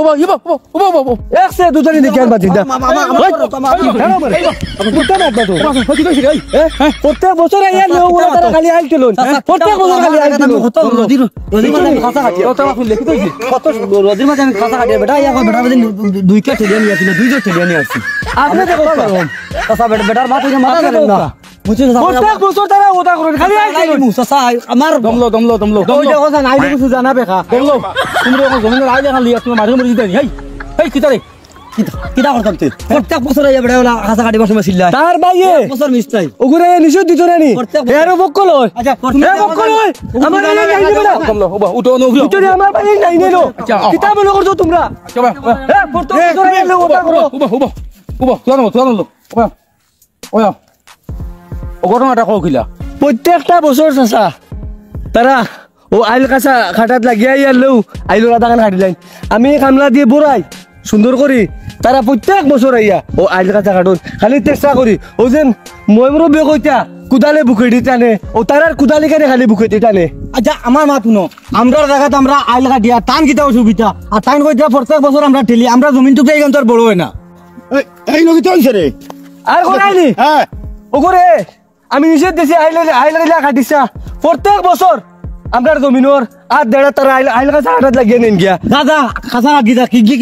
ওবা ইবা ওবা ওবা এক সে দুজনে দেখি আর বাজি দা প্রত্যেক বছর আইয়া লেও ওরা তারা খালি আইল তুলুন প্রত্যেক বছর খালি আইল তুলুন রোজির মাঝে আমি খাসা কাটি কত রোজির মাঝে আমি খাসা কাটি বেটা ইয়া বেটা দুইটা ঠেলিয়া নিয়ে আসছিল দুইটা ঠেলিয়া নিয়ে আসছি আপনি দেখো চাচা বেটার মাথা ধরেন না প্রত্যেক বছর তারা ওটা করেন খালি আইল তুলুন চাচা আমার দমলো ওইটা কথা নাই কিছু জানা বেকা দমলো তুমি এখন জমিনের আইলে খালি তুমি মাঝে মরে দিতে হেই হেই কিতারে কিটা করতাম তুই প্রত্যেক বছর আইয়া বেটা ওলা খাসা কাটিবার সময় ছিল্লা তার বাইয়ে বছর মিস নাই ওগুরে নিশ্চয় দিত না নি এরও বক্কল হয় আচ্ছা এ বক্কল হয় আমার এই নাই বেটা দমলো ওবা উঠো নো উঠো ভিতরে আমার বাইয়ে নাই নেলো কিতাব বলো করছো তোমরা চবা এ প্রত্যেক বছর আইলে ওটা করো ওবা তুয়ানো ওবা ওয়া ও ঘটনাটা কও কিলা প্রত্যেকটা বছর চাচা তারা ও আইল কাঁচা খাটাত লাগিয়া ইয়ারলেও আইল রাধাখান খাটিলাইন আমি কামলা দিয়ে বড়াই সুন্দর করি তারা প্রত্যেক বছর আইয়া ও আইল কাঁচা খাটুন খালি চেষ্টা করি ও যেন মই মোর বে কইতা কুদালে বুকে দি টানে ও তারার কুদালি কেনে খালি বুকে দি টানে আচ্ছা আমার মা শুনো আমরা জায়গাতে আমরা আইল কাটিয়া টান কিটা অসুবিধা আর টান কইতা প্রত্যেক বছর আমরা ঠেলি আমরা জমিন টুকু এইখান তো আর বড় হয় না এই নদী তো হইছে রে আর কোনাইনি হ্যাঁ ও করে আমি নিষেধ দিছি আইলা কাটিছা প্রত্যেক বছর আমরা জমিনর আর দেড়া তারা আইল কাঁচা খাটাত লাগিয়ে নেন গিয়া দাদা খাসা কাটি কি